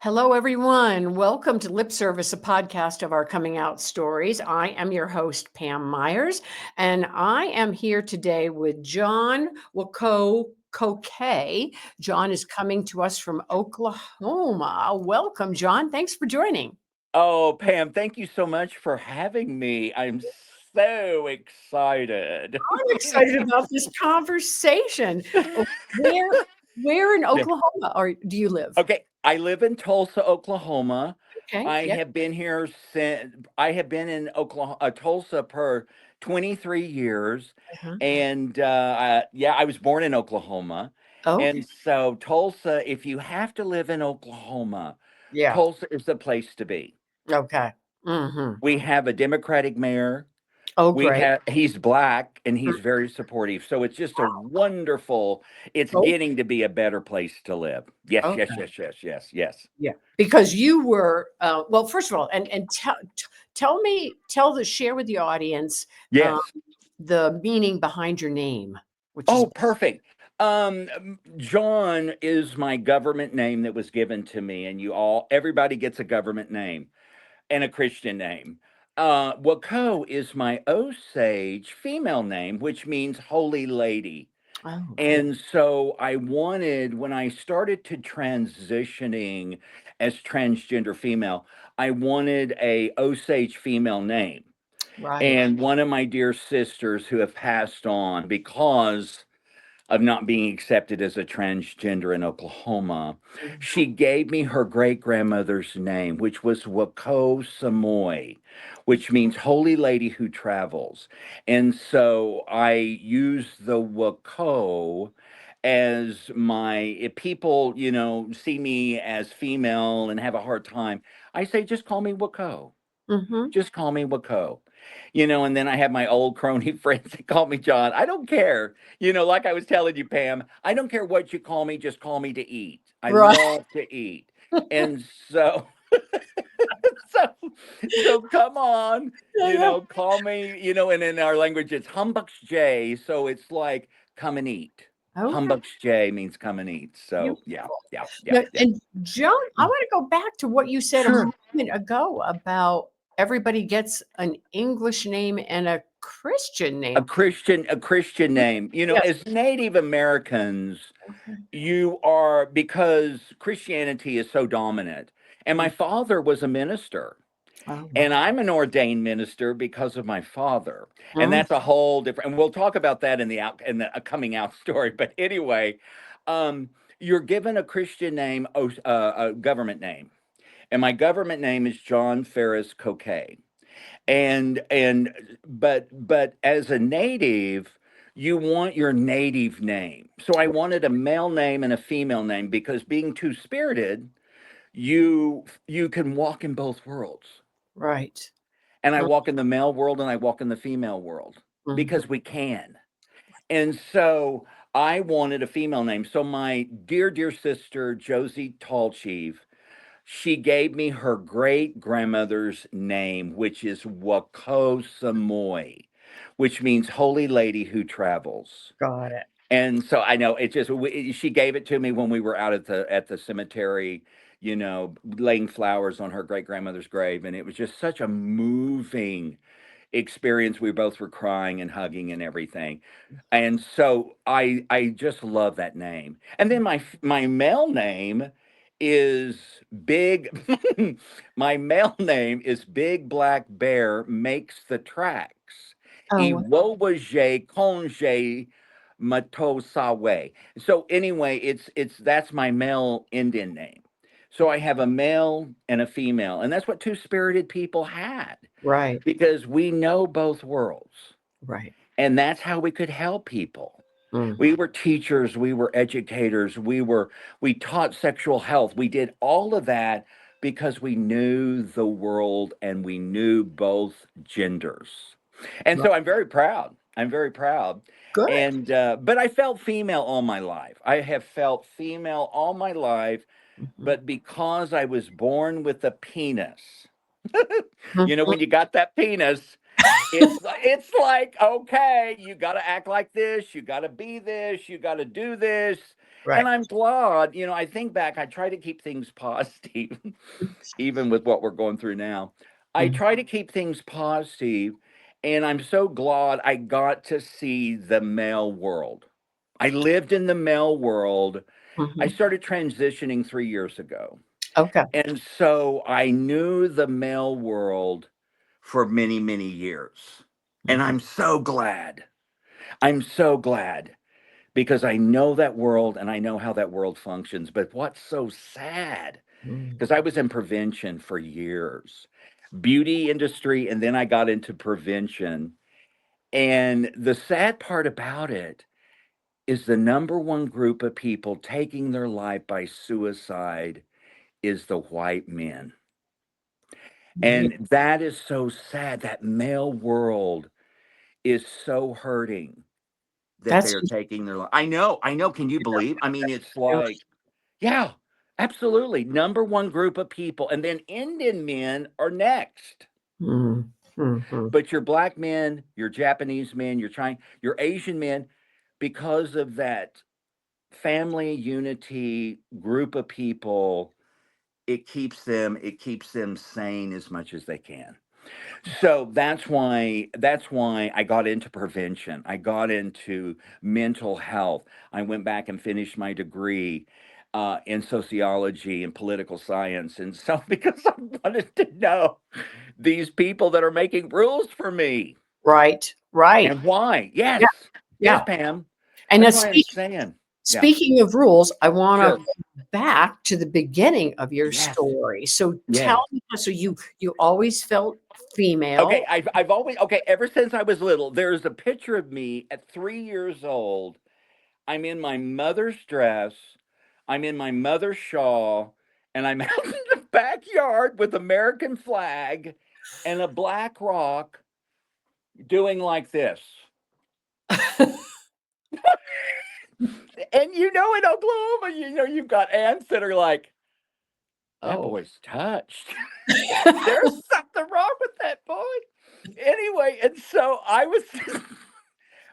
Hello, everyone. Welcome to Lip Service, a podcast of our coming out stories. I am your host, Pam Myers, and I am here today with John Waako. John is coming to us from Oklahoma. Welcome, John. Thanks for joining. Oh, Pam, thank you so much for having me. I'm so excited. I'm excited about this conversation. Oh, Where in Yeah. Oklahoma or do you live? Okay, I live in Tulsa, Oklahoma. Okay. Yeah. I have been in Oklahoma, Tulsa for 23 years. Uh-huh. And yeah, I was born in Oklahoma. Okay. And so Tulsa, if you have to live in Oklahoma, Yeah. Tulsa is the place to be. Okay. Mm-hmm. We have a Democratic mayor. Oh, great. He's black and he's very supportive. So it's just a wonderful, it's Oh, getting to be a better place to live. Yes, yes, okay. yes, yes, yes, yes. Yeah, because you were well. First of all, and share with the audience um, Yes. the meaning behind your name, which is Oh, perfect. John is my government name that was given to me, and everybody gets a government name and a Christian name. Waako is my Osage female name, which means holy lady. oh yeah, And so I wanted, when I started to transitioning as transgender female, I wanted a Osage female name. right. And one of my dear sisters who have passed on because of not being accepted as a transgender in Oklahoma, Mhm. she gave me her great grandmother's name, which was Waako Samoy, which means Holy Lady who travels. And so I use the Waako as if people, see me as female and have a hard time, I say, just call me Waako. Mhm. Just call me Waako. And then I have my old crony friends that call me John. I don't care. Like I was telling you, Pam, I don't care what you call me, just call me to eat. I Right. love to eat. And so so so come on, Yeah, yeah. call me, and in our language it's Humbux J, so it's like come and eat. Okay. Humbux J means come and eat. So yeah, Beautiful. yeah, yeah, Now, yeah. and John, I want to go back to what you said a Sure. moment ago about everybody gets an English name and a Christian A name. Christian name. Yes. As Native Americans, Okay. you are, because Christianity is so dominant. And my Mm. father was a minister, Oh, and okay. I'm an ordained minister because of my father. And Mm. that's a whole different, and we'll talk about that in the coming out story. But anyway, um, you're given a Christian name, a government name. And my government name is John Ferris Coka. But as a native, you want your native name. So I wanted a male name and a female name because being two-spirited, you can walk in both worlds. Right. And I walk in the male world and I walk in the female world Mhm. because we can. And so I wanted a female name. So my dear, dear sister, Josie Tallchief, she gave me her great grandmother's name, which is Waako Samoy, which means Holy Lady who travels. Got it. And so I know she gave it to me when we were out at the cemetery, laying flowers on her great grandmother's grave, and it was just such a moving experience. We both were crying and hugging and everything. And so I just love that name. And then my male name is Big my male name is Big Black Bear Makes the Tracks. Oh, Iwowaje Konje Matosawe. So anyway, it's that's my male Indian name. So I have a male and a female, and that's what two-spirited people had right. because we know both worlds. Right. And that's how we could help people. Mm. We were teachers, we were educators, we taught sexual health. We did all of that because we knew the world and we knew both genders. And Right. so I'm very proud. I'm very proud. Good. And but I felt female all my life. I have felt female all my life, Mhm. but because I was born with a penis. Mhm. When you got that penis, it's like, okay, you got to act like this, you got to be this, you got to do this. Right. And I'm glad, I think back, I try to keep things positive, even with what we're going through now. I Mhm. try to keep things positive, and I'm so glad I got to see the male world. I lived in the male world. I Mhm. started transitioning 3 years ago. Okay. And so I knew the male world for many, many years. And Mhm. I'm so glad. I'm so glad because I know that world and I know how that world functions. But what's so sad, Mm. because I was in prevention for years, beauty industry, and then I got into prevention. And the sad part about it is the number one group of people taking their life by suicide is the white men. Yeah, And that is so sad. That male world is so hurting that they that's are just taking their life. I know. Can you believe? I mean, it's really. like, yeah, absolutely. Number one group of people. And then Indian men are next. Mm. Mhm. But your black men, your Japanese men, your Asian men, because of that family unity group of people, it keeps them sane as much as they can. So that's why I got into prevention. I got into mental health. I went back and finished my degree in sociology and political science, and so because I wanted to know these people that are making rules for me Right. Right. and why. Yeah. Yes, yes, Yeah. Pam. And now That's why I'm saying, yeah, speaking of rules, I wanna sure, go back to the beginning of your yes, story. So tell yes. me, so you always felt Okay, female? I've always okay ever since I was little. There's a picture of me at 3 years old. I'm in my mother's dress, I'm in my mother's shawl, and I'm out in the backyard with American flag and a black rock doing like this. And in Oklahoma, you've got aunts that are like, that Oh. boy's touched. There's something wrong with that boy. Anyway, and so I was,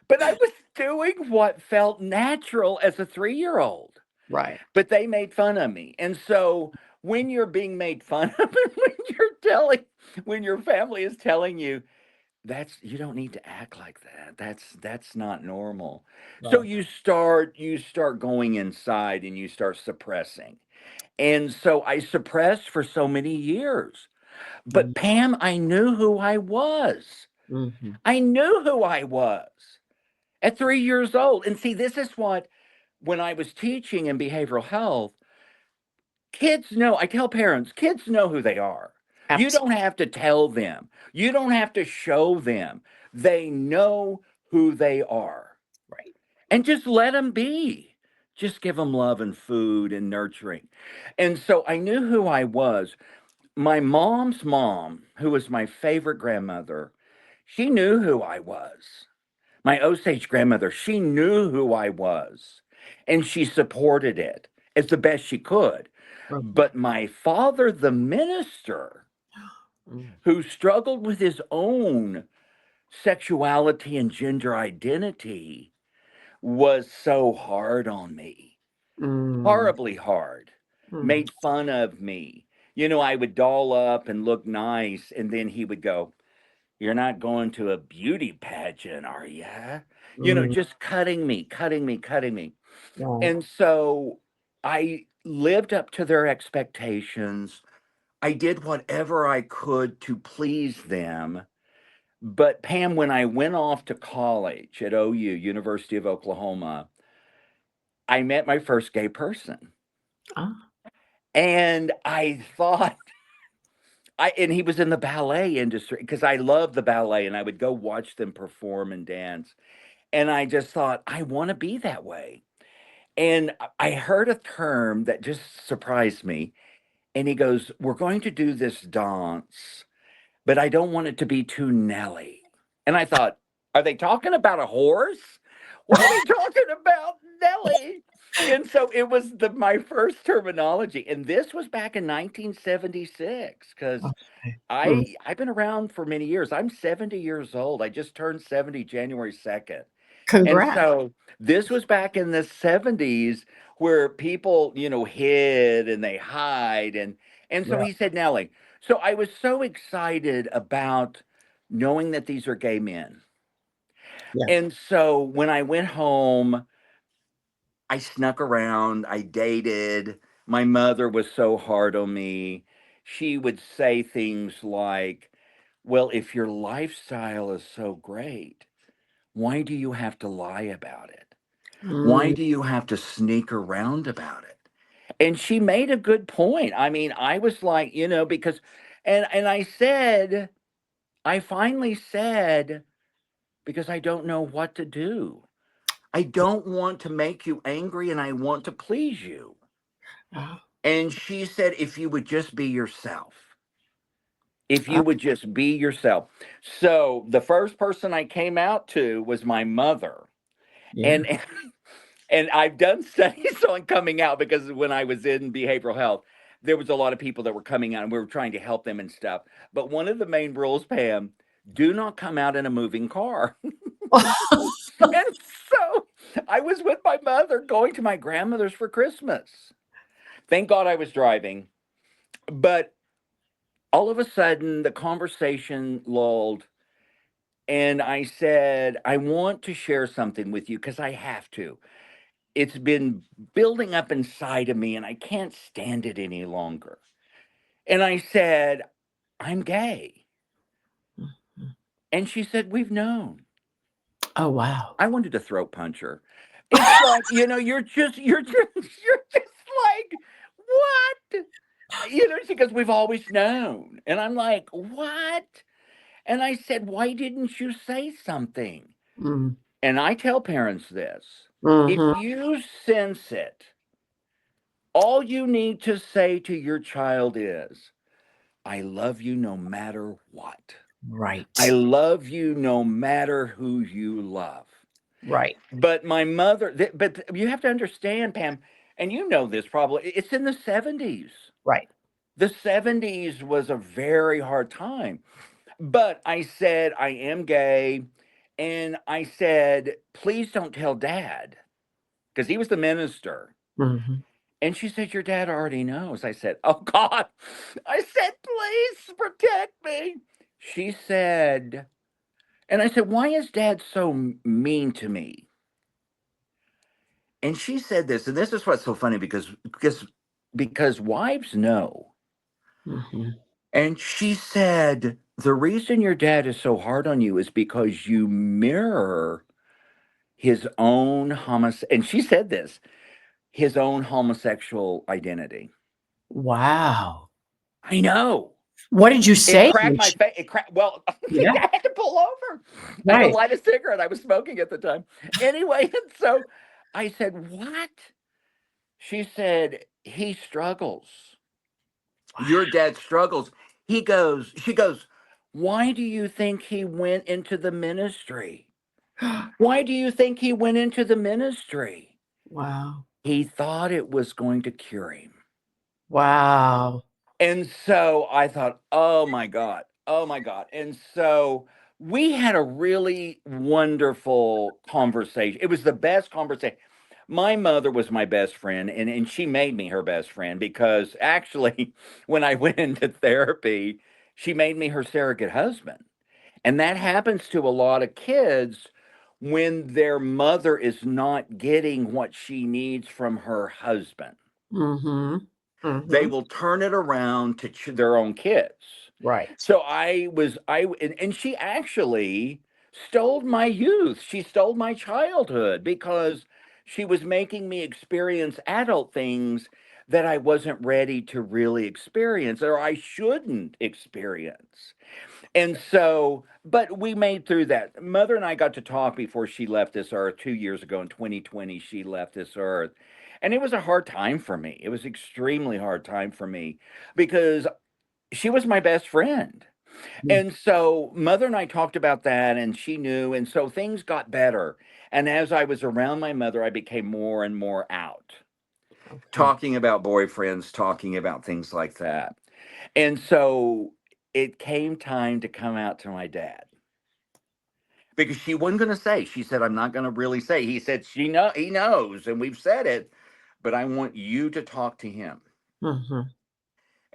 but I was doing what felt natural as a 3-year-old. Right. But they made fun of me. And so when you're being made fun of and when your family is telling you that's you don't need to act like that. That's not normal. So Right. you start going inside and you start suppressing. And so I suppressed for so many years. Mm. But Pam, I knew who I was. Mhm. I knew who I was at 3 years old. And see, this is what when I was teaching in behavioral health, kids know, I tell parents, kids know who they are. You Absolutely. don't have to tell them. You don't have to show them. They know who they are. Right. And just let them be. Just give them love and food and nurturing. And so I knew who I was. My mom's mom, who was my favorite grandmother, she knew who I was. My Osage grandmother, she knew who I was. And she supported it as the best she could. Mhm. But my father, the minister, Mm. who struggled with his own sexuality and gender identity, was so hard on me, Mm. horribly hard, Mhm. made fun of me. I would doll up and look nice, and then he would go, "You're not going to a beauty pageant, are you?" Mm. Just cutting me, cutting me, cutting me. Right. And so I lived up to their expectations. I did whatever I could to please them. But Pam, when I went off to college at OU, University of Oklahoma, I met my first gay person. Ah. And I thought and he was in the ballet industry because I loved the ballet and I would go watch them perform and dance. And I just thought, I want to be that way. And I heard a term that just surprised me. And he goes, "We're going to do this dance, but I don't want it to be too Nelly." And I thought, are they talking about a horse? What are they talking about, Nelly? And so it was my first terminology. And this was back in 1976 because Okay. Mm. I've been around for many years. I'm 70 years old. I just turned 70 January 2nd. And Congrats. so this was back in the 70s where people, hid and they hide. And so Yeah. he said, Nellie. So I was so excited about knowing that these are gay men. Yeah. And so when I went home, I snuck around, I dated. My mother was so hard on me. She would say things like, well, if your lifestyle is so great, why do you have to lie about it? Why Mm, do you have to sneak around about it? And she made a good point. I mean, I was like, because and I finally said, because I don't know what to do. I don't want to make you angry and I want to please you. uh, And she said, if you would just be yourself, if uh, you would just be yourself. So the first person I came out to was my mother. yeah. And and I've done studies on coming out because when I was in behavioral health, there was a lot of people that were coming out and we were trying to help them and stuff. But one of the main rules, Pam, do not come out in a moving car. And so I was with my mother going to my grandmother's for Christmas. Thank God I was driving. But all of a sudden, the conversation lulled. And I said, I want to share something with you because I have to. It's been building up inside of me and I can't stand it any longer. And I said, I'm gay. Mhm. And she said, we've known. Oh, wow. I wanted to throat punch her. It's like, you're just like, what? She goes, we've always known. And I'm like, what? And I said, why didn't you say something? Mm, And I tell parents this, if mhm. you sense it, all you need to say to your child is, I love you no matter what. I Right. love you no matter who you love. Right. But my mother, but you have to understand, Pam, and you know this probably, it's in the 70s. Right. The 70s was a very hard time. But I said, I am gay. And I said, please don't tell dad, because he was the minister. Mhm. And she said, your dad already knows. I said, oh God. I said, please protect me. She said, and I said, why is dad so mean to me? And she said this, and this is what's so funny because wives know. Mhm. And she said, the reason your dad is so hard on you is because you mirror his own and she said this, his own homosexual identity. Wow. I know. What did you It say cracked when my she face. It cracked. Well, I Yeah, had to pull over. I had to right. light a cigarette. I was smoking at the time. Anyway, and so I said, what? She said, he struggles. Your dad struggles. She goes, why do you think he went into the ministry? Why do you think he went into the ministry? Wow. He thought it was going to cure him. Wow. And so I thought, oh my God, oh my God. And so we had a really wonderful conversation. It was the best conversation. My mother was my best friend, and she made me her best friend because actually, when I went into therapy, she made me her surrogate husband. And that happens to a lot of kids when their mother is not getting what she needs from her husband. Mhm. They Mhm. will turn it around to their own kids. Right. So and she actually stole my youth. She stole my childhood because she was making me experience adult things that I wasn't ready to really experience or I shouldn't experience. And so, but we made through that. Mother and I got to talk before she left this earth 2 years ago in 2020. She left this earth. And it was a hard time for me. It was extremely hard time for me because she was my best friend. Mm, And so mother and I talked about that and she knew. And so things got better. And as I was around my mother, I became more and more out, okay. talking about boyfriends, talking about things like that. And so it came time to come out to my dad. because she wasn't going to say. She said, "I'm not going to really say." He said, he knows, and we've said it, but I want you to talk to him. Mhm.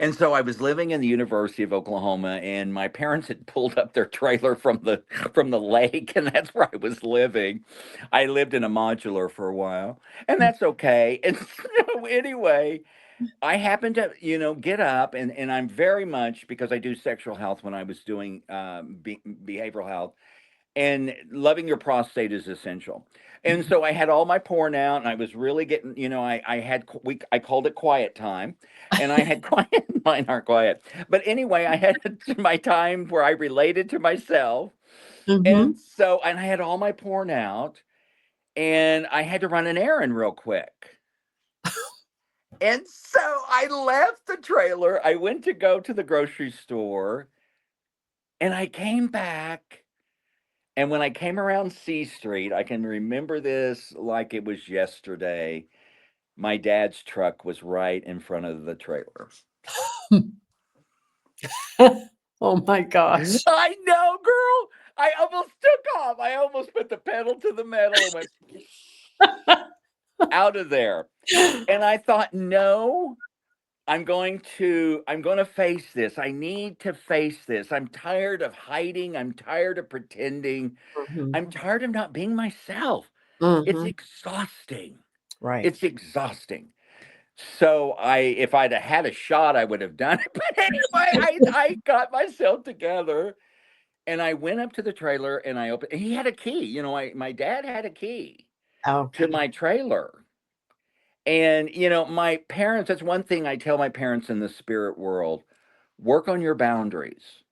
And so I was living in the University of Oklahoma, and my parents had pulled up their trailer from the lake, and that's where I was living. I lived in a modular for a while, and that's okay. And so anyway, I happened to, get up, and I'm very much, because I do sexual health when I was doing behavioral health, and loving your prostate is essential. And so I had all my porn out, and I was really getting, I called it quiet time, and I had quiet. Mine aren't quiet, but anyway, I had my time where I related to myself, and Mhm. I had all my porn out, and I had to run an errand real quick. And so I left the trailer. I went to go to the grocery store, and I came back. And when I came around C Street, I can remember this like it was yesterday. My dad's truck was right in front of the trailer. Oh my gosh. I know, girl. I almost took off. I almost put the pedal to the metal and went out of there. And I thought, no, I'm going to face this. I need to face this. I'm tired of hiding. I'm tired of pretending. Mhm. I'm tired of not being myself. It's Mhm. exhausting. Right. It's exhausting. So if I'd have had a shot, I would have done it. But anyway, I got myself together, and I went up to the trailer, and I opened. He had a key. My dad had a key to Okay. my trailer. And my parents. That's one thing I tell my parents in the spirit world: work on your boundaries.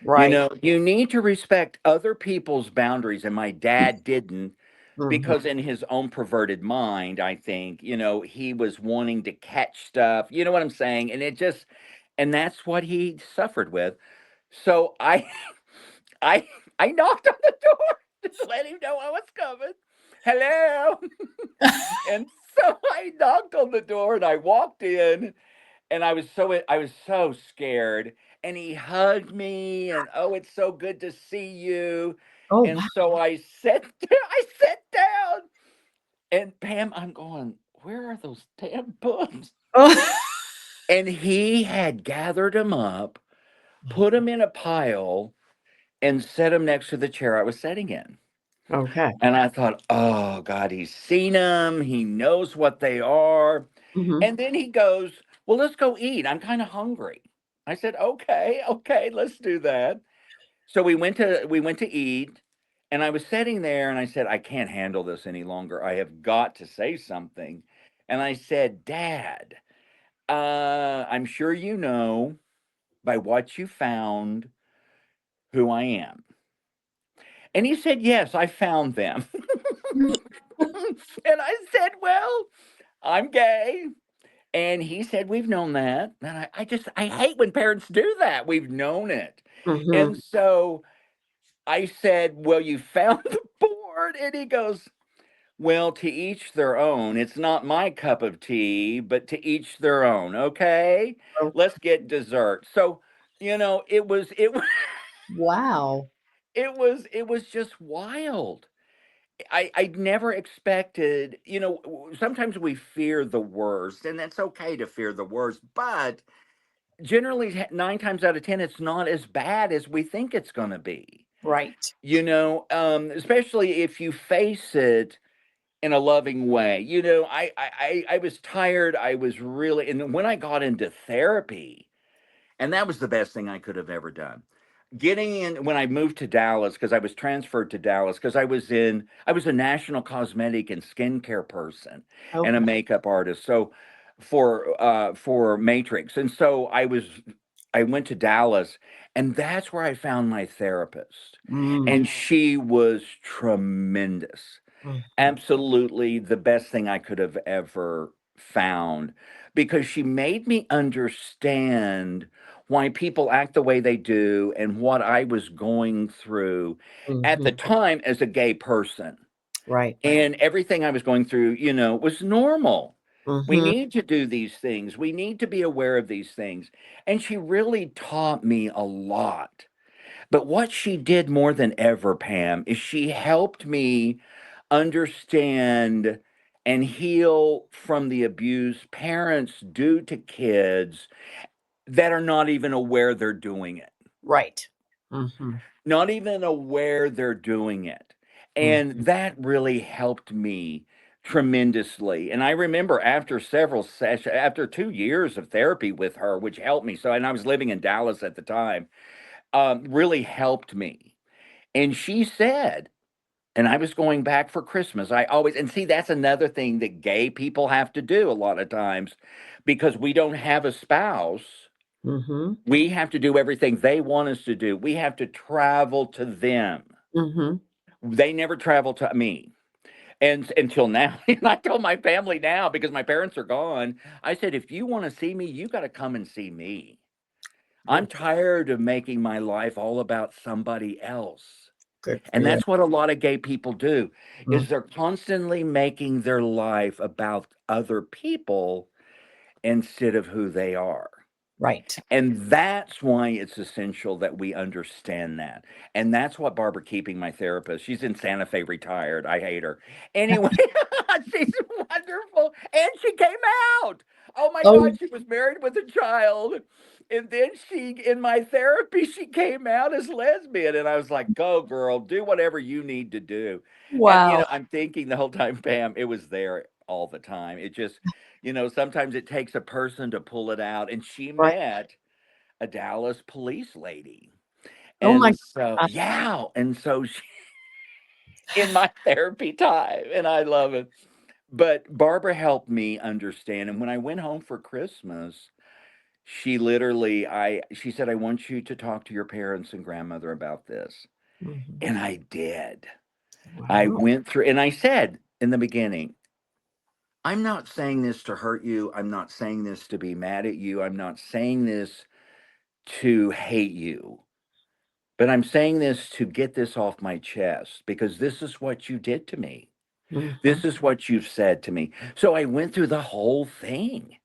Right. You need to respect other people's boundaries, and my dad didn't, Mhm. because in his own perverted mind, I think, he was wanting to catch stuff. You know what I'm saying? And that's what he suffered with. So I, I knocked on the door to let him know I was coming. Hello. And so I knocked on the door, and I walked in, and I was so scared, and he hugged me, and, "Oh, it's so good to see you." Oh, And wow. so I sat down, and Pam, I'm going, "Where are those damn books?" And he had gathered them up, put them in a pile, and set them next to the chair I was sitting in. Okay. And I thought, "Oh God, he's seen them. He knows what they are." Mhm. And then he goes, "Well, let's go eat. I'm kind of hungry." I said, "Okay, okay, let's do that." So we went to eat, and I was sitting there, and I said, "I can't handle this any longer. I have got to say something." And I said, "Dad, I'm sure you know by what you found who I am." And he said, "Yes, I found them." And I said, "Well, I'm gay." And he said, "We've known that." And I hate when parents do that. We've known it. Mhm. And so I said, "Well, you found the board." And he goes, "Well, to each their own. It's not my cup of tea, but to each their own. Okay, Oh, let's get dessert." So, it was wow. it was just wild. I never expected, sometimes we fear the worst, and that's okay to fear the worst, but generally 9 times out of 10, it's not as bad as we think it's going to be. Right. Especially if you face it in a loving way. I was tired. I was really, and when I got into therapy, and that was the best thing I could have ever done. Getting in when I moved to Dallas, because I was transferred to Dallas, because I was a national cosmetic and skincare person and a Okay. makeup artist. So for Matrix. And so I went to Dallas, and that's where I found my therapist. Mm. And she was tremendous. Mhm. Absolutely the best thing I could have ever found, because she made me understand why people act the way they do and what I was going through at the Mhm. time as a gay person. Right. And everything I was going through, was normal. We Mhm. need to do these things. We need to be aware of these things. And she really taught me a lot. But what she did more than ever, Pam, is she helped me understand and heal from the abuse parents do to kids that are not even aware they're doing it. Right. Mhm. Not even aware they're doing it. And Mhm. that really helped me tremendously. And I remember after several sessions, after 2 years of therapy with her, which helped me. So, and I was living in Dallas at the time, really helped me. And she said, and I was going back for Christmas. I always, and see, that's another thing that gay people have to do a lot of times because we don't have a spouse. Mhm. We have to do everything they want us to do. We have to travel to them. Mhm. They never travel to me. And until now, and I told my family now because my parents are gone, I said, if you want to see me, you got to come and see me. I'm Good. tired of making my life all about somebody else. Good for And you. that's what a lot of gay people do Mm. is they're constantly making their life about other people instead of who they are. Right. And that's why it's essential that we understand that. And that's what Barbara Keeping, my therapist, she's in Santa Fe retired. I hate her. Anyway, she's wonderful. And she came out. Oh my Oh, God, she was married with a child. And then she, in my therapy, she came out as lesbian. And I was like, go, girl, do whatever you need to do. And, wow. I'm thinking the whole time, Pam, it was there all the time. It just, sometimes it takes a person to pull it out. And she Right. met a Dallas police lady. Oh my And so, god. yeah. And so she, in my therapy time, and I love it. But Barbara helped me understand. And when I went home for Christmas, she said, I want you to talk to your parents and grandmother about this. Mhm. And I did. I Wow. went through, and I said in the beginning, I'm not saying this to hurt you. I'm not saying this to be mad at you. I'm not saying this to hate you. But I'm saying this to get this off my chest because this is what you did to me. This Mhm. is what you've said to me. So I went through the whole thing.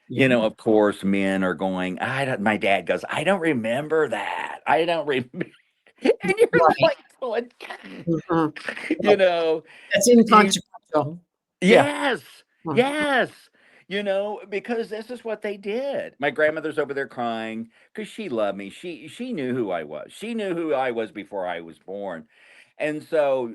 Yeah. Of course, men are going, I don't, my dad goes, I don't remember that. I don't remember. And you're Right. like, going, Mhm. you Right. know, That's you, inconsequential. Yeah. yes, Mhm. yes. Because this is what they did. My grandmother's over there crying because she loved me. She knew who I was. She knew who I was before I was born. And so,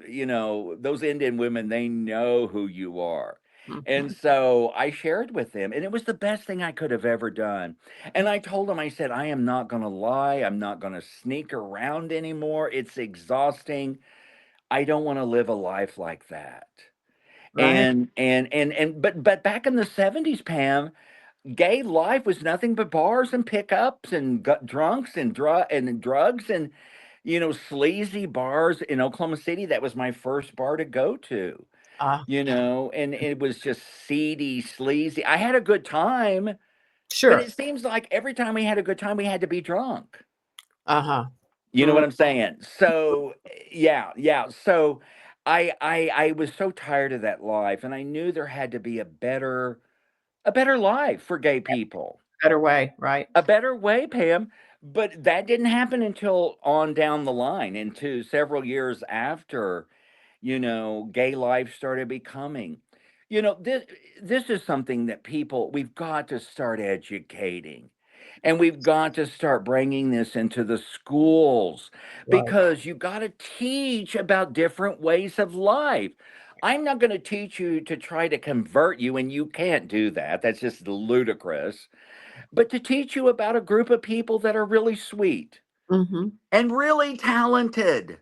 those Indian women, they know who you are. And Mhm. so I shared with them, and it was the best thing I could have ever done. And I told them, I said, I am not going to lie. I'm not going to sneak around anymore. It's exhausting. I don't want to live a life like that. Right. But back in the 70s, Pam, gay life was nothing but bars and pickups and drunks and drugs and sleazy bars in Oklahoma City. That was my first bar to go to. Ah, And it was just seedy, sleazy. I had a good time, but sure. it seems like every time we had a good time, we had to be drunk. Uh-huh. You know Mm. what I'm saying? So, yeah, yeah. So, I was so tired of that life, and I knew there had to be a better life for gay people, Better way, right? a better way, Pam. But that didn't happen until on down the line, into several years after gay life started becoming. This is something that we've got to start educating. And we've got to start bringing this into the schools Right. because you got to teach about different ways of life. I'm not going to teach you to try to convert you, and you can't do that. That's just ludicrous. But to teach you about a group of people that are really sweet Mhm. and really talented.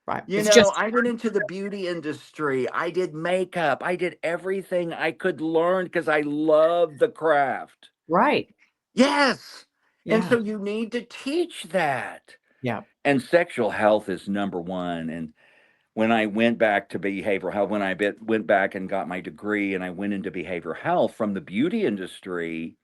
Right. It's just I went into the beauty industry. I did makeup. I did everything I could learn because I love the craft. right. Yes. And Yeah. so you need to teach that. Yeah. And sexual health is number one. And when I went back to behavioral health, when went back and got my degree and I went into behavioral health from the beauty industry,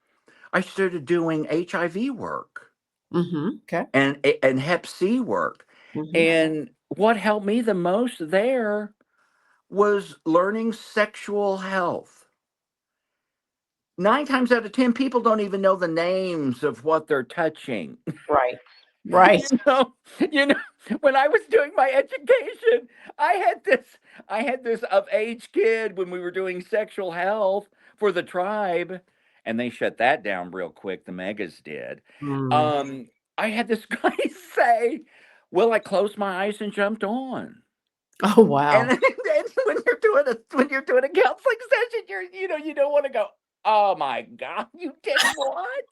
I started doing HIV work Mhm. Okay. and Hep C work. Mhm. And what helped me the most there was learning sexual health. 9 times out of 10, people don't even know the names of what they're touching. Right. Right. You know, you know, when I was doing my education, I had this, I had this of age kid when we were doing sexual health for the tribe, and they shut that down real quick. The megas did. Mm. I had this guy say, "Well, I closed my eyes and jumped on." Oh, And, wow. and when you're doing a counseling session, you don't want to go, "Oh my God, you did what?"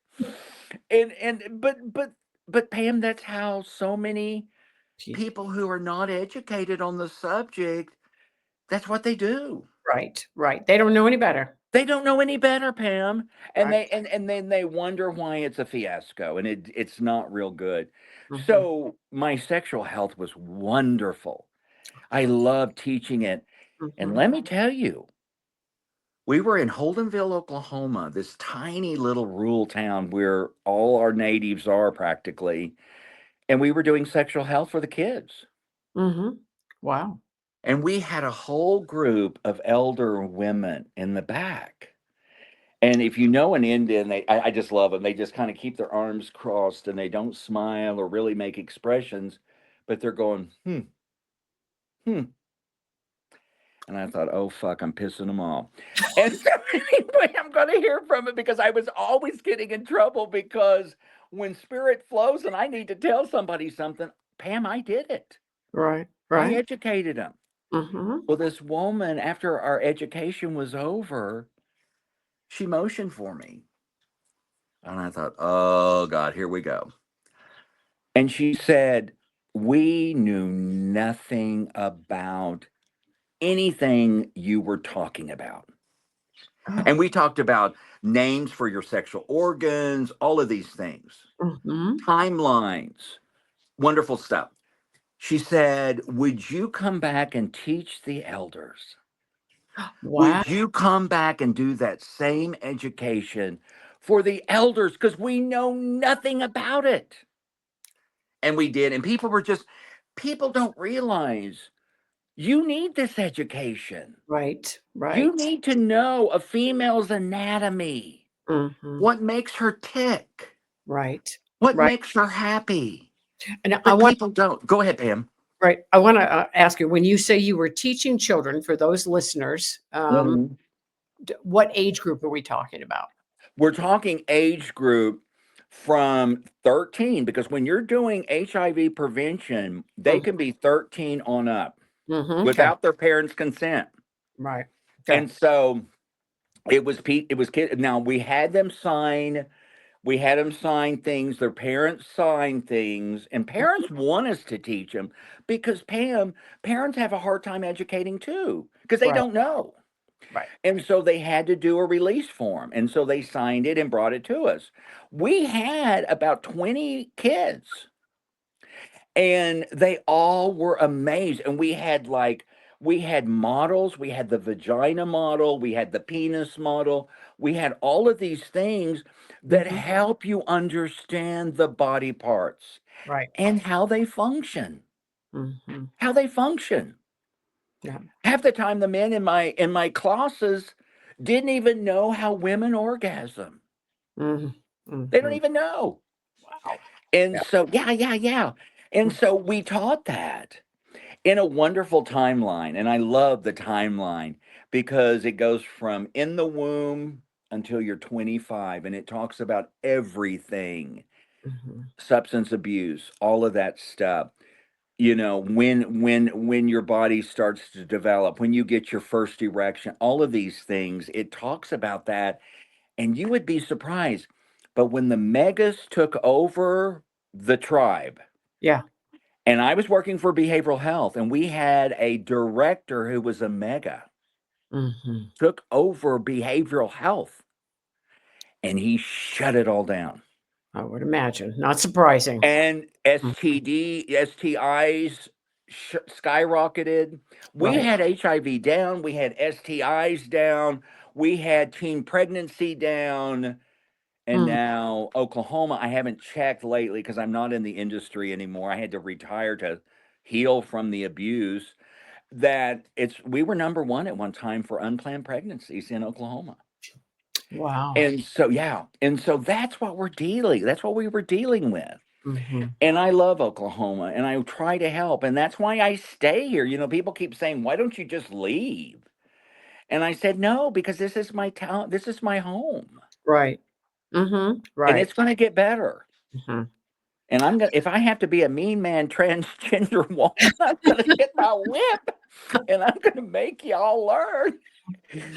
But Pam, that's how so many Gee. people who are not educated on the subject, that's what they do. Right, right. They don't know any better. They don't know any better, Pam, and Right. then they wonder why it's a fiasco, and it's not real good. Mhm, So my sexual health was wonderful. I love teaching it, and mhm, let me tell you, we were in Holdenville, Oklahoma, this tiny little rural town where all our natives are practically, and we were doing sexual health for the kids. mhm. Wow. And we had a whole group of elder women in the back. And if you know an Indian, I just love them. They just kind of keep their arms crossed and they don't smile or really make expressions, but they're going, hmm. And I thought, oh, fuck, I'm pissing them off. And so anyway, I'm going to hear from it because I was always getting in trouble because when spirit flows and I need to tell somebody something, Pam, I did it. Right, I right. educated them. Mhm. Well, this woman, after our education was over, she motioned for me. And I thought, oh, God, here we go. And she said, we knew nothing about anything you were talking about. And we talked about names for your sexual organs, all of these things, Mhm. timelines, wonderful stuff. She said, would you come back and teach the elders? Wow. Would you come back and do that same education for the elders? Because we know nothing about it. And we did. And people don't realize you need this education. Right, You right. need to know a female's anatomy, Mhm. what makes her tick, Right, what right. makes her happy. And I But want people don't. Go ahead, Pam. right, I wanna, ask you, when you say you were teaching children, for those listeners, Mhm. what age group are we talking about? We're talking age group from 13 because when you're doing HIV prevention, they Mm, can be 13 on up mhm, 'kay. without their parents' consent. Right. Okay. And so it was kid. Now we had them sign things, their parents sign things, and parents want us to teach them because Pam, parents have a hard time educating too because they Right, don't know. right. And so they had to do a release form. And so they signed it and brought it to us. We had about 20 kids and they all were amazed. And we had models, we had the vagina model, we had the penis model, we had all of these things that Mhm. help you understand the body parts Right. and how they function. Mhm. How they function. Yeah. Half the time the men in my classes didn't even know how women orgasm. Mhm. They don't Mhm. even know. Wow. And Yeah. so yeah. And Mm. so we taught that in a wonderful timeline. And I love the timeline because it goes from in the womb until you're 25 and it talks about everything, Mhm. substance abuse, all of that stuff. You know, when your body starts to develop, when you get your first erection, all of these things, it talks about that. And you would be surprised. But when the megas took over the tribe, Yeah. and I was working for behavioral health, and we had a director who was a mega, Mhm. took over behavioral health, and he shut it all down. I would imagine. Not surprising. And Mm. STIs skyrocketed. We Right. had HIV down, we had STIs down, we had teen pregnancy down. And Mm. now Oklahoma, I haven't checked lately because I'm not in the industry anymore. I had to retire to heal from the abuse. That we were number one at one time for unplanned pregnancies in Oklahoma. Wow. And so yeah, and so that's what we were dealing with. Mhm. And I love Oklahoma and I try to help. And that's why I stay here. You know, people keep saying, why don't you just leave? And I said, no, because this is my town. This is my home. Right. Mhm. And Right. it's going to get better. Mhm. And I'm going to, if I have to be a mean man transgender woman, I'm going to get my whip and I'm going to make y'all learn,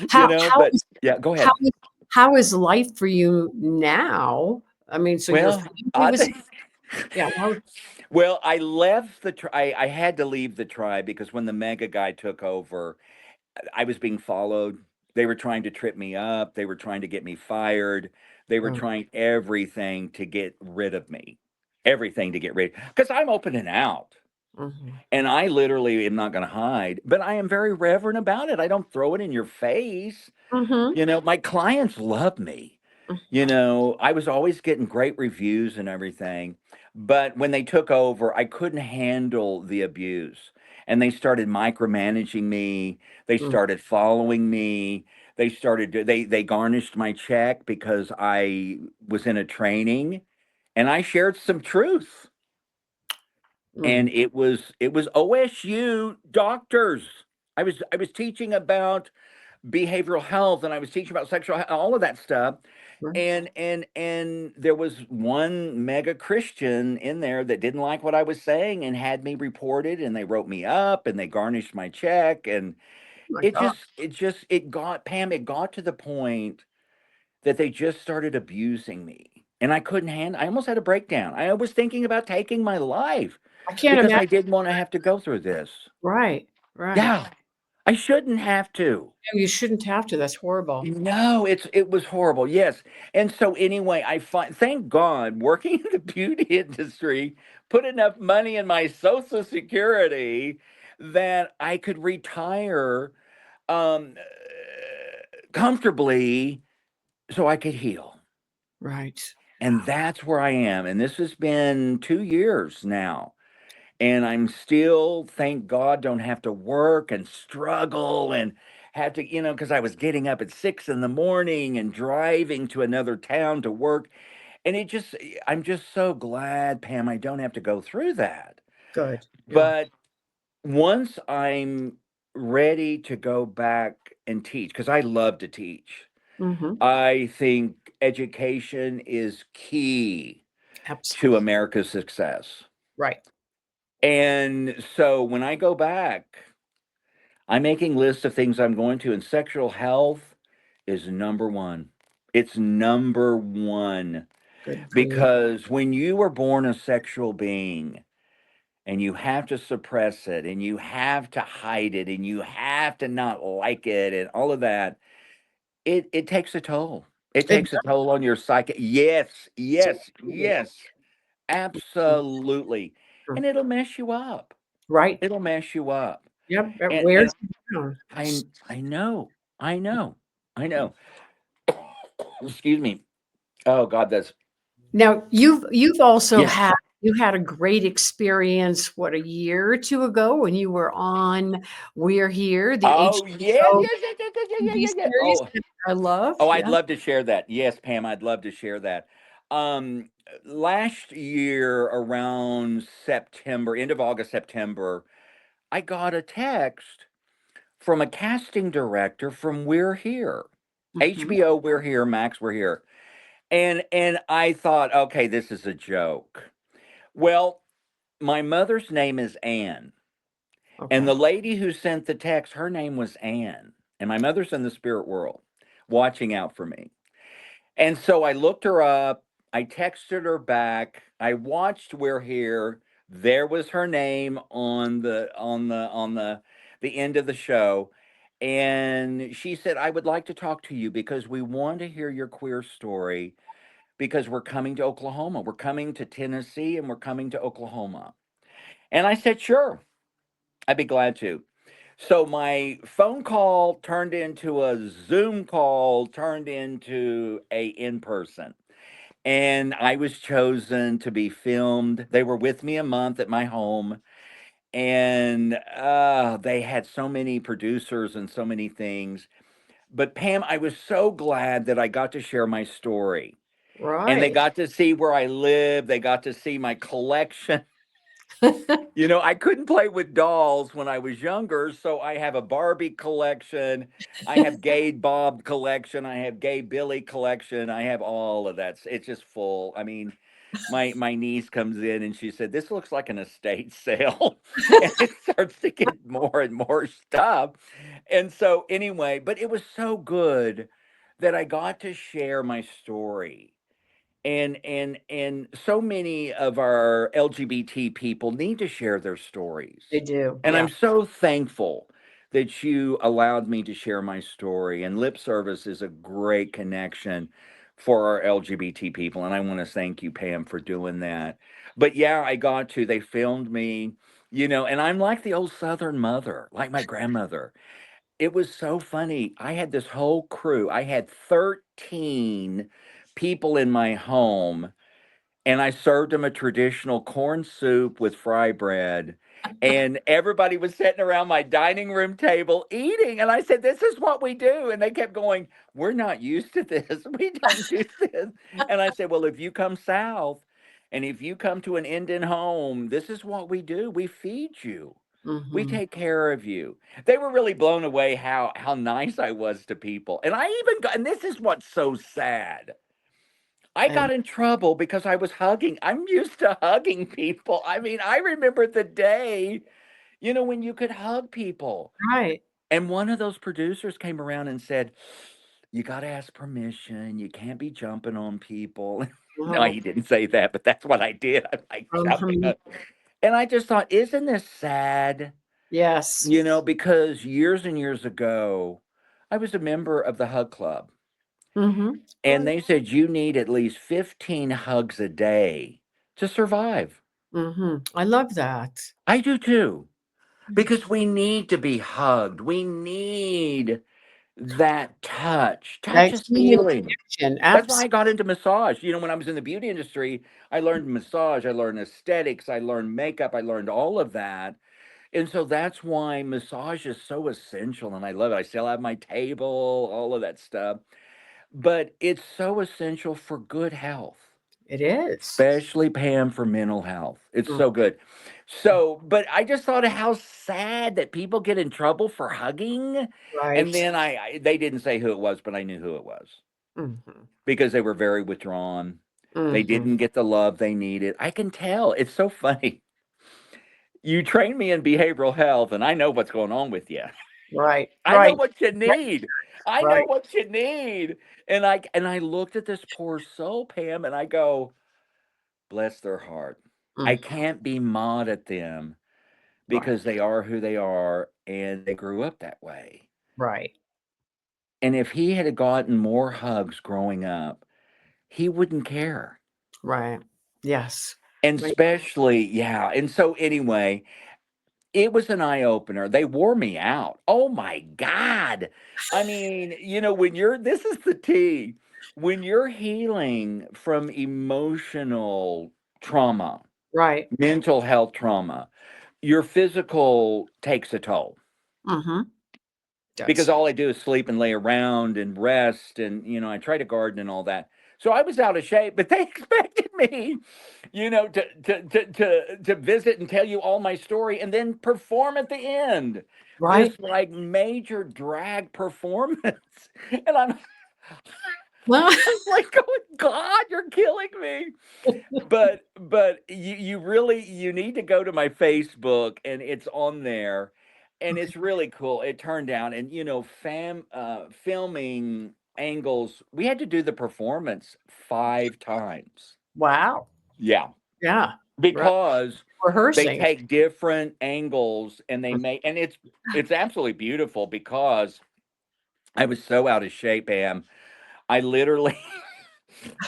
How how but is yeah, go how ahead. is how is life for you now? I mean, so your Well, family I was think, yeah, how well, I left I had to leave the tribe because when the mega guy took over, I was being followed. They were trying to trip me up. They were trying to get me fired. They were oh, trying everything to get rid of me. Everything to get rid because I'm open and out. mhm, And I literally am not going to hide, but I am very reverent about it. I don't throw it in your face. mhm, My clients love me. I was always getting great reviews and everything. But when they took over, I couldn't handle the abuse. And they started micromanaging me. They mm, started following me. They garnished my check because I was in a training and I shared some truth. mm, And it was OSU doctors. I was teaching about behavioral health and I was teaching about sexual all of that stuff. right, And there was one mega Christian in there that didn't like what I was saying and had me reported and they wrote me up and they garnished my check and my it god, just it got Pam, it got to the point that they just started abusing me. And I couldn't handle I almost had a breakdown. I was thinking about taking my life I can't because imagine. I didn't want to have to go through this. Right, right. Yeah, I shouldn't have to. No, you shouldn't have to, that's horrible. No, it was horrible. Yes. And so anyway, I find thank God working in the beauty industry put enough money in my social security that I could retire um comfortably so I could heal. Right. And that's where I am. And this has been 2 years now. And I'm still, thank God, don't have to work and struggle and have to, because I was getting up at 6 in the morning and driving to another town to work. And I'm just so glad, Pam, I don't have to go through that. Good, yeah. But once I'm ready to go back and teach, because I love to teach, Mhm. I think education is key to Absolutely. America's success. Right. And so when I go back, I'm making lists of things I'm going to, and sexual health is number one. It's number one Good for you. because when you were born a sexual being and you have to suppress it and you have to hide it and you have to not like it and all of that, it takes a toll. It It takes a toll on your psyche. Yes, does, yes, absolutely. yes, absolutely. Mm, And it'll mess you up. right. It'll mess you up. Yep, it And wears you down. I know. I know. I know. Excuse me. Oh God, that's Now, you've also yes. had a great experience, what, a year or 2 ago when you were on We're Here, the Oh yes, HBO yes, yes, yes, yes, yes, TV yes, yes. series Oh, that I love, oh, I'd yeah. love to share that. Yes, Pam, I'd love to share that. Last year around September, end of August, September, I got a text from a casting director from We're Here. Mhm, HBO, We're Here, Max, We're Here. And I thought, okay, this is a joke. Well, my mother's name is Anne, and okay. the lady who sent the text, her name was Anne, and my mother's in the spirit world, watching out for me. And so I looked her up, I texted her back, I watched We're Here. There was her name on the end of the show. And she said, I would like to talk to you because we want to hear your queer story because we're coming to Oklahoma. We're coming to Tennessee and we're coming to Oklahoma. And I said, sure, I'd be glad to. So my phone call turned into a Zoom call, turned into a in person. And I was chosen to be filmed. They were with me a month at my home. And they had so many producers and so many things. But Pam, I was so glad that I got to share my story And they Right. got to see where I live. They got to see my collection. I couldn't play with dolls when I was younger, so I have a Barbie collection. I have Gay Bob collection. I have Gay Billy collection. I have all of that. It's just full. I mean, my niece comes in and she said, "This looks like an estate sale," and it starts to get more and more stuff. And so anyway, but it was so good that I got to share my story, and so many of our LGBT people need to share their stories. They do. And Yeah, I'm so thankful that you allowed me to share my story. And Lip Service is a great connection for our LGBT people. And I want to thank you, Pam, for doing that. But yeah, they filmed me, and I'm like the old Southern mother, like my grandmother. It was so funny. I had this whole crew. I had 13 people in my home, and I served them a traditional corn soup with fry bread. And everybody was sitting around my dining room table eating. And I said, "This is what we do." And they kept going, "We're not used to this. We don't do this." And I said, "Well, if you come south and if you come to an Indian home, this is what we do. We feed you. We hmm take care of you." They were really blown away how nice I was to people. And I even got, and this is what's so sad. I and got in trouble because I was hugging. I'm used to hugging people. I mean, I remember the day, when you could hug people. right. And one of those producers came around and said, "You got to ask permission. You can't be jumping on people." No, Oh, he didn't say that, but that's what I did. I'm like jumping mhm. on. And I just thought, isn't this sad? Yes. Because years and years ago, I was a member of the Hug Club. And Good. they said you need at least 15 hugs a day to survive. I love that. I do too, because we need to be hugged. We need that touch. Touch That is human healing. connection. That's why I got into massage. When I was in the beauty industry, I learned massage, I learned aesthetics, I learned makeup, I learned all of that. And so that's why massage is so essential. And I love it. I still have my table, all of that stuff. But it's so essential for good health. It is. Especially, Pam, for mental health. It's Mm, so good. So, but I just thought of how sad that people get in trouble for hugging. And right. then they didn't say who it was, but I knew who it was Mhm. because they were very withdrawn. They Mhm. didn't get the love they needed. I can tell. It's so funny. You train me in behavioral health, and I know what's going on with you. Right. I know Right. what you need. I know Right. what you need. And I looked at this poor soul, Pam, and I go, bless their heart. I Mm, can't be mad at them right. because they are who they are and they grew up that way. Right. And if he had gotten more hugs growing up, he wouldn't care. Right. Yes. And Right. especially, yeah. And so, anyway, it was an eye opener. They wore me out. Oh my God. I mean, this is the tea. When you're healing from emotional trauma, Right. mental health trauma, your physical takes a toll Mhm. because Does. all I do is sleep and lay around and rest, and I try to garden and all that. So I was out of shape, but they expected me, to visit and tell you all my story and then perform at the end. Right. This like major drag performance. And I'm like going, God, you're killing me. But you really you need to go to my Facebook, and it's on there, and it's really cool. It turned out, and filming angles, we had to do the performance 5 times. Wow. Yeah, Yeah. Right. because they Rehearsing. take different angles and they Mm. make, and it's absolutely beautiful because I was so out of shape, Am. I literally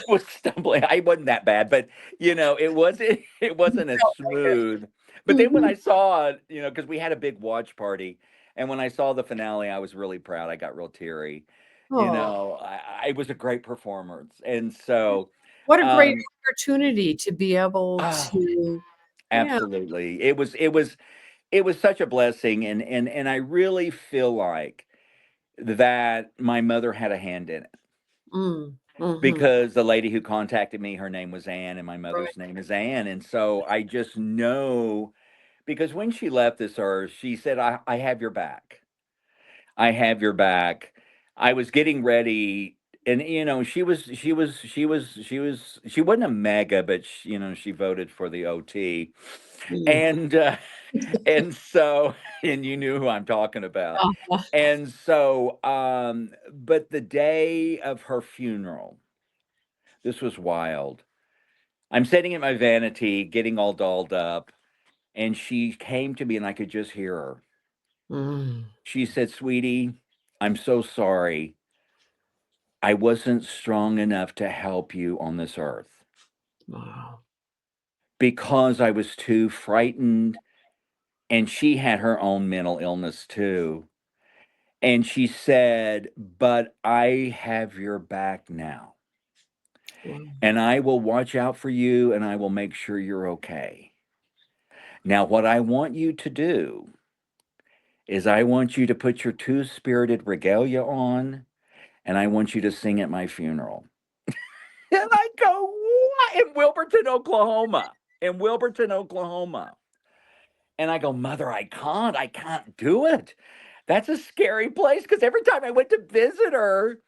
was stumbling. I wasn't that bad, but it wasn't as Felt like it. smooth. But then when Mhm. I saw it, because we had a big watch party, and when I saw the finale, I was really proud. I got real teary. Oh, It was a great performance, and so, what a great um, opportunity to be able oh, to yeah. absolutely, it was such a blessing, and I really feel like that my mother had a hand in it. Mm. Mhm. because the lady who contacted me, her name was Ann, and my Right. mother's name is Ann. And so I just know, because when she left this earth, she said, I have your back. I have your back. I was getting ready, and she wasn't a mega, but she voted for the OT, Mm. and and so and you knew who I'm talking about. Uh-huh. And so but the day of her funeral, this was wild. I'm sitting in my vanity, getting all dolled up, and she came to me, and I could just hear her. Mm. She said, "Sweetie, I'm so sorry. I wasn't strong enough to help you on this earth Wow. because I was too frightened." And she had her own mental illness too. And she said, "But I have your back now, Wow. and I will watch out for you, and I will make sure you're okay. Now, what I want you to do is I want you to put your two spirited regalia on, and I want you to sing at my funeral." And I go, "What?" In Wilburton, Oklahoma. In Wilburton, Oklahoma. And I go, "Mother, I can't do it. That's a scary place." Because every time I went to visit her,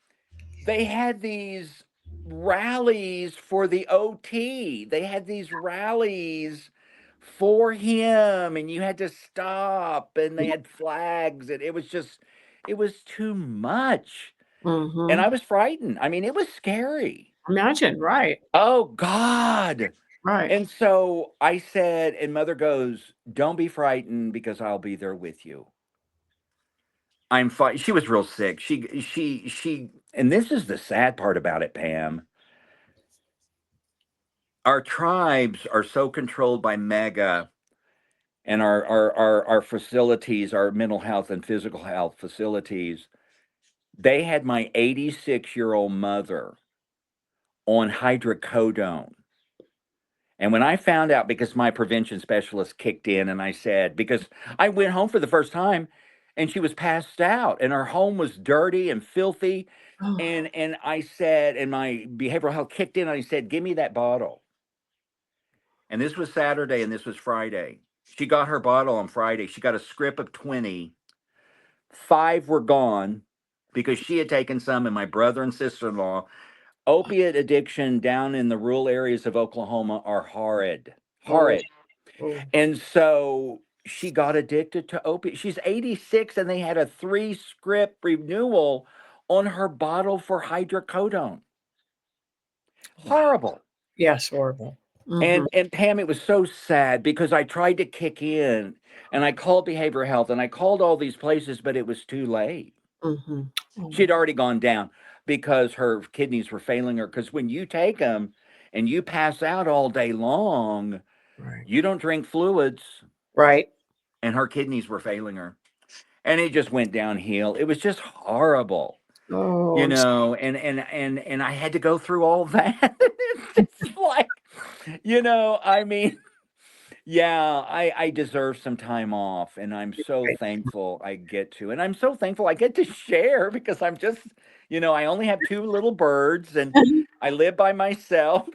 they had these rallies for the OT. They had these rallies for him, and you had to stop, and they had flags, and it was too much. And Mhm. I was frightened. I mean, it was scary. Imagine, right, Oh, God. right. And so I said, and Mother goes, "Don't be frightened because I'll be there with you." I'm fine. She was real sick. And this is the sad part about it, Pam. Our tribes are so controlled by mega, and our facilities, our mental health and physical health facilities. They had my 86-year-old mother on hydrocodone. And when I found out, because my prevention specialist kicked in, and I said, because I went home for the first time, and she was passed out, and her home was dirty and filthy. Oh, And I said, and my behavioral health kicked in, and I said, "Give me that bottle." And this was Saturday, and this was Friday. She got her bottle on Friday. She got a script of 20. 5 were gone because she had taken some, and my brother and sister-in-law. Opiate addiction down in the rural areas of Oklahoma are horrid. oh, Horrid. oh, And so she got addicted to opiates. She's 86, and they had a 3 script renewal on her bottle for hydrocodone. wow. Horrible. Yes, horrible. Mhm, And Pam, it was so sad because I tried to kick in, and I called behavioral health, and I called all these places, but it was too late. mhm. Oh She my had already gone down because her kidneys were failing her. Because when you take them and you pass out all day long, right, you don't drink fluids, right. and her kidneys were failing her. And it just went downhill. It was just horrible, Oh, I'm so and I had to go through all that. It's just like, I mean, yeah, I deserve some time off, and I'm so right. thankful I get to. And I'm so thankful I get to share because I'm just, I only have 2 little birds, and I live by myself.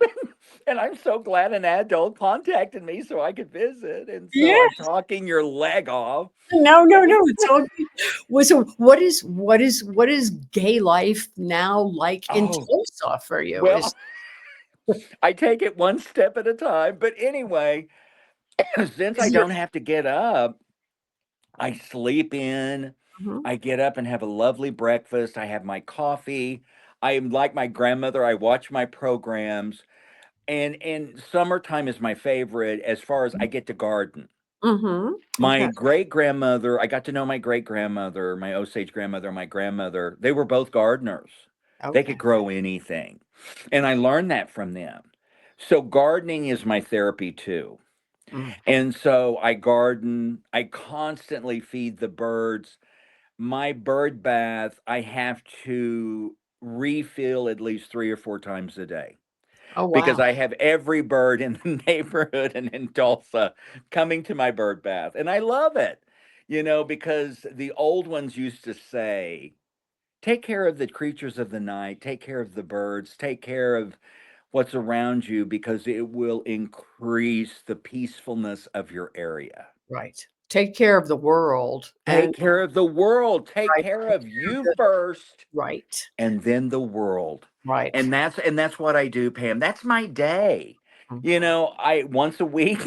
And I'm so glad an adult contacted me so I could visit. And so I'm Yes. talking your leg off. No, no, But no, it's all good. Well, so what is gay life now like in oh, Tulsa for you? well, I take it one step at a time. But anyway, since I Is your don't have to get up, I sleep in. Mhm. I get up and have a lovely breakfast. I have my coffee. I am like my grandmother. I watch my programs. And summertime is my favorite as far as I get to garden. Mhm. My Okay, great grandmother, I got to know my great grandmother, my Osage grandmother, my grandmother. They were both gardeners. They could okay. grow anything. And I learned that from them. So gardening is my therapy too. Mm. And so I garden, I constantly feed the birds. My bird bath, I have to refill at least 3 or 4 times a day Oh, because wow. I have every bird in the neighborhood and in Tulsa coming to my bird bath. And I love it, because the old ones used to say, take care of the creatures of the night, take care of the birds, take care of what's around you because it will increase the peacefulness of your area. Right. Take care of the world and Take care of the world. Take right, care take of care of you the first right, and then the world. right. And that's what I do, Pam. That's my day. You Mhm. know, I once a week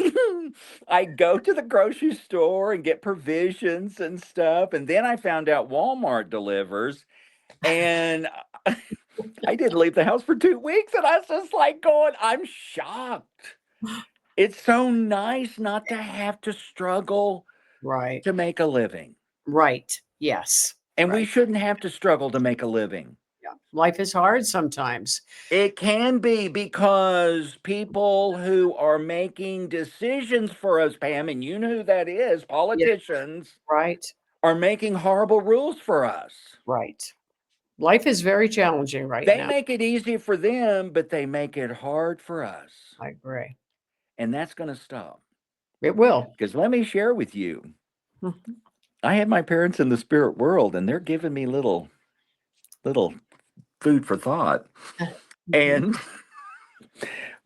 I go to the grocery store and get provisions and stuff. And then I found out Walmart delivers. And I didn't leave the house for 2 weeks. And I was just like going, I'm shocked. It's so nice not to have to struggle Right, to make a living. right. Yes, And we right. shouldn't have to struggle to make a living. Yeah. Life is hard sometimes. It can be because people who are making decisions for us, Pam, and you know who that is, Yeah, politicians, right, are making horrible rules for us. right. Life is very challenging right They now. make it easy for them, but they make it hard for us. I agree. And that's going to stop. It will. Because let me share with you, Mhm. I have my parents in the spirit world, and they're giving me little food for thought. Mhm. And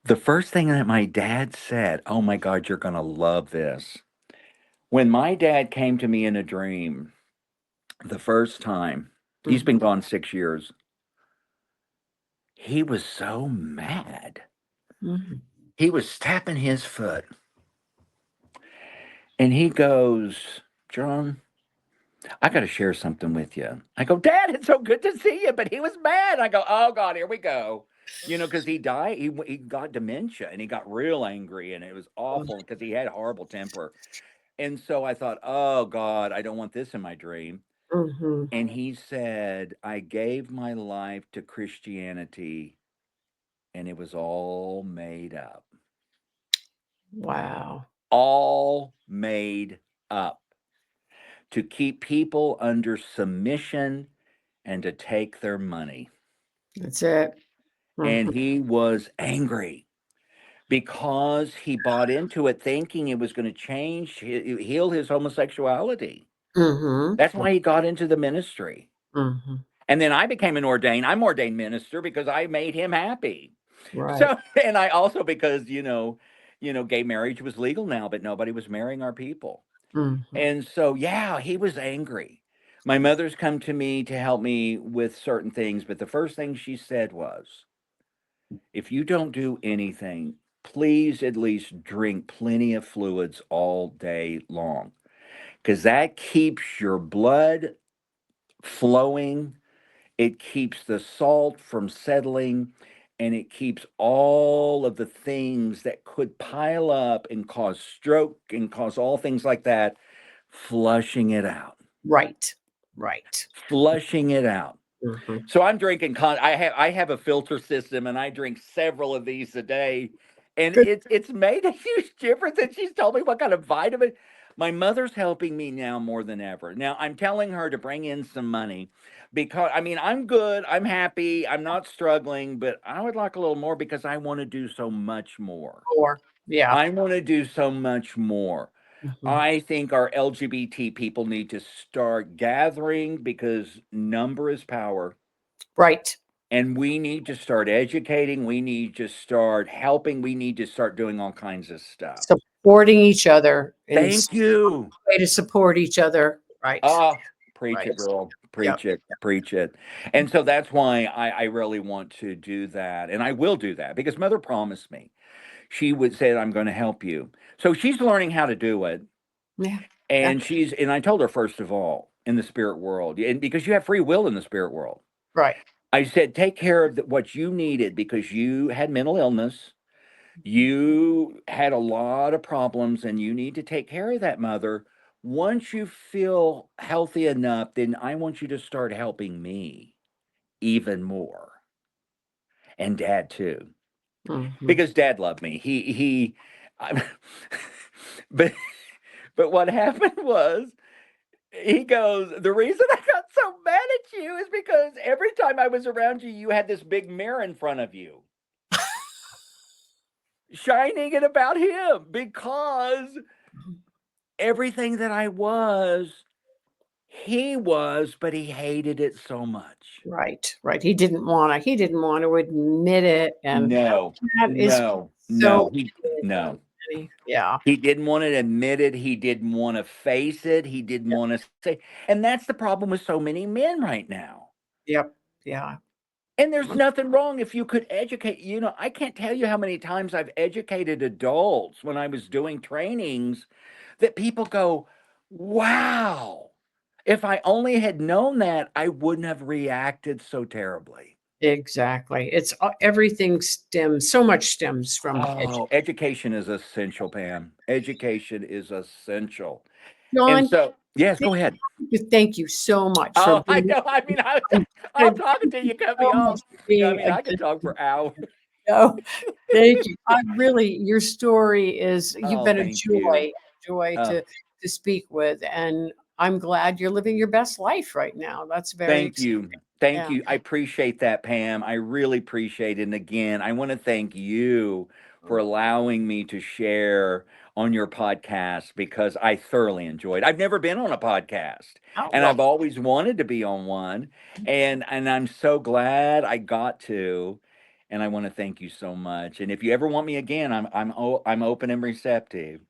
the first thing that my dad said, oh my God, you're going to love this. When my dad came to me in a dream the first time, he's been Mhm. gone 6 years, he was so mad. Mhm. He was tapping his foot and he goes, John, I got to share something with you. I go, Dad, it's so good to see you. But he was mad. I go, oh God, here we go. You know, because he died, he got dementia and he got real angry and it was awful because he had horrible temper. And so I thought, oh God, I don't want this in my dream. Mhm. And he said, I gave my life to Christianity and it was all made up. Wow. All made up to keep people under submission and to take their money. That's it. And Mhm. he was angry because he bought into it thinking it was going to change, heal his homosexuality. Mhm. That's why he got into the ministry. Mhm. And then I'm ordained minister because I made him happy. Right. So, and I also because, gay marriage was legal now, but nobody was marrying our people. Mhm. And so, yeah, he was angry. My mother's come to me to help me with certain things, but the first thing she said was, if you don't do anything, please at least drink plenty of fluids all day long because that keeps your blood flowing. It keeps the salt from settling and it keeps all of the things that could pile up and cause stroke and cause all things like that, flushing it out, Right. Right. flushing it out. Mhm. So I'm drinking I have a filter system and I drink several of these a day. And Good. it's made a huge difference. And she's told me what kind of vitamin. My mother's helping me now more than ever. Now I'm telling her to bring in some money because I mean I'm good, I'm happy, I'm not struggling, but I would like a little more because I want to do so much more. More. Yeah. I want to do so much more. Mhm. I think our LGBT people need to start gathering because number is power. Right. And we need to start educating. We need to start helping. We need to start doing all kinds of stuff. Supporting each other in Thank you. way to support each other. Right. Ah, preach it, Right. girl. Yep. Preach it. Preach it. And so that's why I really want to do that. And I will do that because Mother promised me. She would say, I'm going to help you. So she's learning how to do it. Yeah. Yeah. And I told her, first of all, in the spirit world, and because you have free will in the spirit world, Right. I said, take care of what you needed because you had mental illness. You had a lot of problems and you need to take care of that, mother. Once you feel healthy enough, then I want you to start helping me even more. And dad too. Mhm. Because dad loved me. I, but but what happened was he goes, the reason I got so mad at you is because every time I was around you, you had this big mirror in front of you shining it about him because everything that I was, He was, but he hated it so much. Right, right. He didn't want to admit it, and No, that is no, so no, no. yeah. He didn't want to admit it. He didn't want to face it. He didn't want to say, and that's the problem with so many men right now. Yep. Yeah. And there's nothing wrong if you could educate. I can't tell you how many times I've educated adults when I was doing trainings that people go, wow, if I only had known that, I wouldn't have reacted so terribly. Exactly. It's everything so much stems from Oh, education is essential, Pam. Education is essential. And John, so, yes, thank go ahead. thank you so much for Oh, I being know. I mean, I'm I'm talking to you, cut me so much off. for I being mean, a I could talk for hours. no, thank you. Your story you've Oh, been a thank you. joy Uh, to speak with, and I'm glad you're living your best life right now. That's very Thank exciting. you. Thank Yeah. you. I appreciate that, Pam. I really appreciate it. And again, I want to thank you for allowing me to share on your podcast because I thoroughly enjoyed. I've never been on a podcast Oh, and well, I've always wanted to be on one. And I'm so glad I got to. And I want to thank you so much. And if you ever want me again, I'm open and receptive.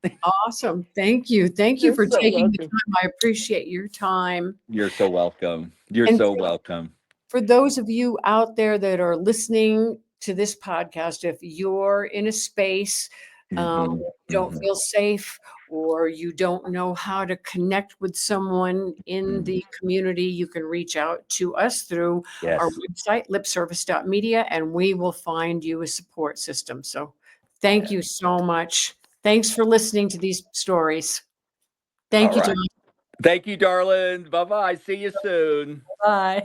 awesome. Thank you. Thank you You're for so taking the welcome. time. I appreciate your time. You're so welcome. You're And so welcome. for those of you out there that are listening to this podcast, if you're in a space, Hmm. don't Hmm. feel safe, or you don't know how to connect with someone in Hmm. the community, you can reach out to us through our Yes. website, lipservice.media, and we will find you a support system. So thank Yes. you so much. Thanks for listening to these stories. All Thank you, John. right. Thank you, darling. Bye bye. See you soon. Bye.